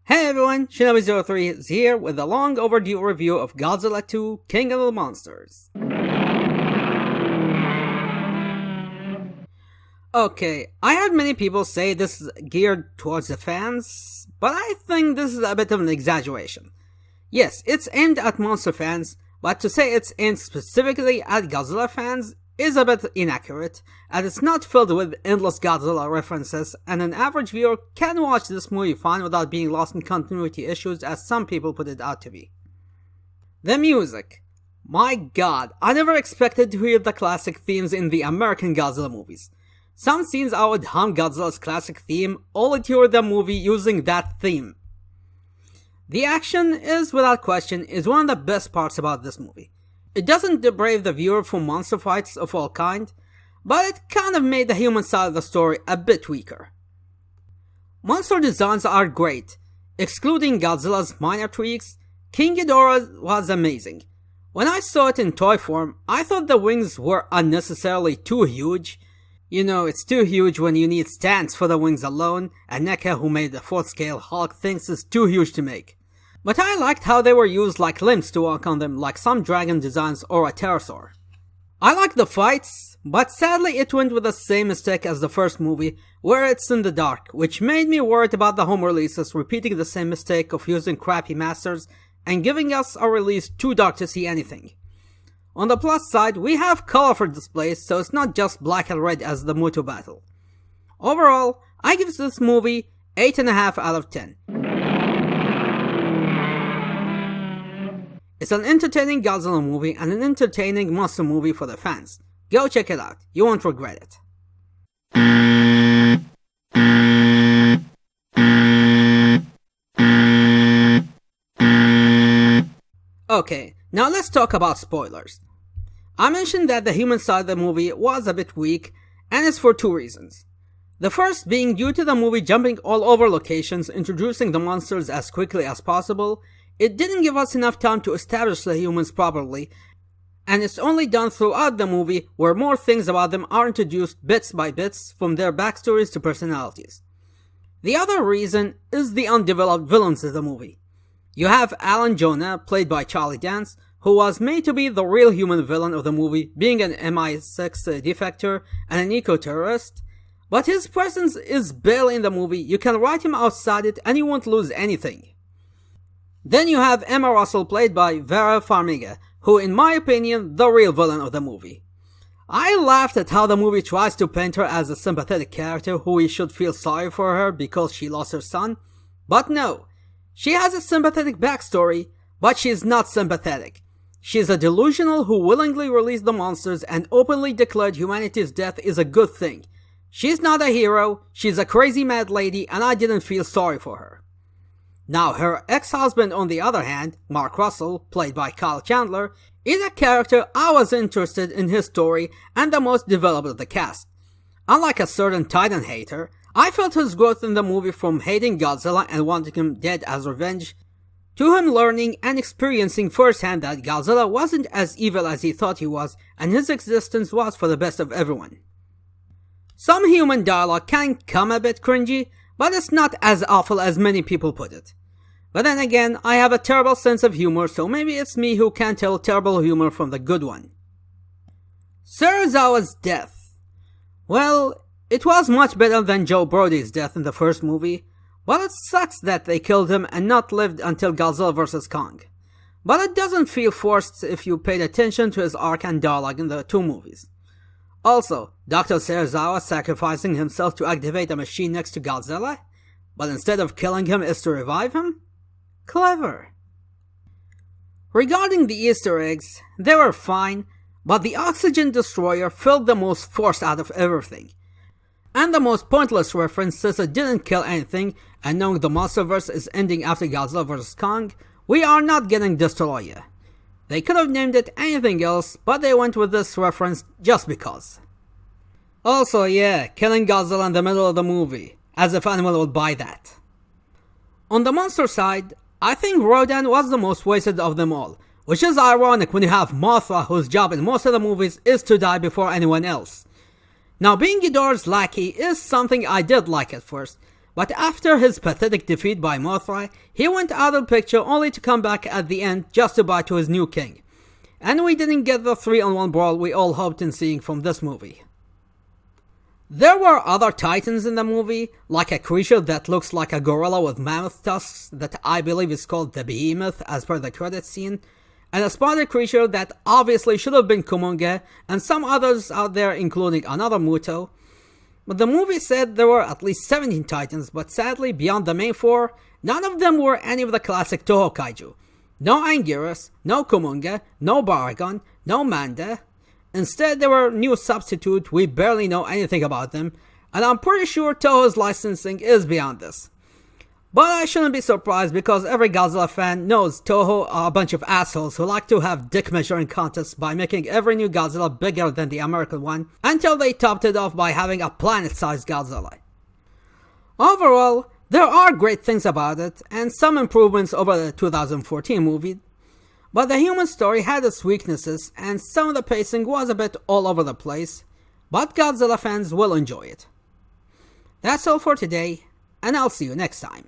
Hey everyone, shinobi03 is here with a long overdue review of Godzilla II, King of the Monsters. Okay, I heard many people say this is geared towards the fans, but I think this is a bit of an exaggeration. Yes, it's aimed at monster fans, but to say it's aimed specifically at Godzilla fans is a bit inaccurate, as it's not filled with endless Godzilla references, and an average viewer can watch this movie fine without being lost in continuity issues as some people put it out to be. The music. My god, I never expected to hear the classic themes in the American Godzilla movies. Some scenes I would hum Godzilla's classic theme, only to hear the movie using that theme. The action is, without question, one of the best parts about this movie. It doesn't deprive the viewer from monster fights of all kind, but it kind of made the human side of the story a bit weaker. Monster designs are great. Excluding Godzilla's minor tweaks, King Ghidorah was amazing. When I saw it in toy form, I thought the wings were unnecessarily too huge. You know, it's too huge when you need stands for the wings alone, and NECA, who made the 4th scale Hulk, thinks it's too huge to make. But I liked how they were used like limbs to walk on them, like some dragon designs or a pterosaur. I like the fights, but sadly it went with the same mistake as the first movie, where it's in the dark, which made me worried about the home releases repeating the same mistake of using crappy masters and giving us a release too dark to see anything. On the plus side, we have colorful displays, so it's not just black and red as the Muto battle. Overall, I give this movie 8.5 out of 10. It's an entertaining Godzilla movie and an entertaining monster movie for the fans. Go check it out, you won't regret it. Okay, now let's talk about spoilers. I mentioned that the human side of the movie was a bit weak, and it's for two reasons. The first being due to the movie jumping all over locations, introducing the monsters as quickly as possible. It didn't give us enough time to establish the humans properly, and it's only done throughout the movie where more things about them are introduced bits by bits, from their backstories to personalities. The other reason is the undeveloped villains of the movie. You have Alan Jonah, played by Charlie Dance, who was made to be the real human villain of the movie, being an MI6 defector and an eco-terrorist, but his presence is barely in the movie. You can write him outside it and you won't lose anything. Then you have Emma Russell, played by Vera Farmiga, who in my opinion, the real villain of the movie. I laughed at how the movie tries to paint her as a sympathetic character who we should feel sorry for her because she lost her son, but no. She has a sympathetic backstory, but she is not sympathetic. She is a delusional who willingly released the monsters and openly declared humanity's death is a good thing. She's not a hero, she's a crazy mad lady, and I didn't feel sorry for her. Now her ex-husband, on the other hand, Mark Russell, played by Kyle Chandler, is a character I was interested in his story and the most developed of the cast. Unlike a certain Titan hater, I felt his growth in the movie from hating Godzilla and wanting him dead as revenge, to him learning and experiencing firsthand that Godzilla wasn't as evil as he thought he was, and his existence was for the best of everyone. Some human dialogue can come a bit cringy, but it's not as awful as many people put it. But then again, I have a terrible sense of humor, so maybe it's me who can't tell terrible humor from the good one. Serizawa's death. Well, it was much better than Joe Brody's death in the first movie, but it sucks that they killed him and not lived until Godzilla vs. Kong. But it doesn't feel forced if you paid attention to his arc and dialogue in the two movies. Also, Dr. Serizawa sacrificing himself to activate a machine next to Godzilla, but instead of killing him is to revive him? Clever. Regarding the Easter eggs, they were fine, but the oxygen destroyer felt the most forced out of everything. And the most pointless reference, since it didn't kill anything, and knowing the monsterverse is ending after Godzilla vs. Kong, we are not getting Destroyer. They could have named it anything else, but they went with this reference just because. Also, yeah, killing Godzilla in the middle of the movie, as if anyone would buy that. On the monster side, I think Rodan was the most wasted of them all, which is ironic when you have Mothra, whose job in most of the movies is to die before anyone else. Now, being Ghidorah's lackey is something I did like at first, But after his pathetic defeat by Mothra, he went out of the picture only to come back at the end just to bow to his new king. And we didn't get the 3-on-1 brawl we all hoped in seeing from this movie. There were other titans in the movie, like a creature that looks like a gorilla with mammoth tusks that I believe is called the Behemoth as per the credits scene, and a spotted creature that obviously should have been Kumonga, and some others out there including another Muto. But the movie said there were at least 17 titans, but sadly beyond the main 4, none of them were any of the classic Toho kaiju. No Anguirus, no Kumonga, no Baragon, no Manda. Instead, they were new substitute, we barely know anything about them, and I'm pretty sure Toho's licensing is beyond this. But I shouldn't be surprised because every Godzilla fan knows Toho are a bunch of assholes who like to have dick measuring contests by making every new Godzilla bigger than the American one, until they topped it off by having a planet-sized Godzilla. Overall, there are great things about it, and some improvements over the 2014 movie, but the human story had its weaknesses, and some of the pacing was a bit all over the place, but Godzilla fans will enjoy it. That's all for today, and I'll see you next time.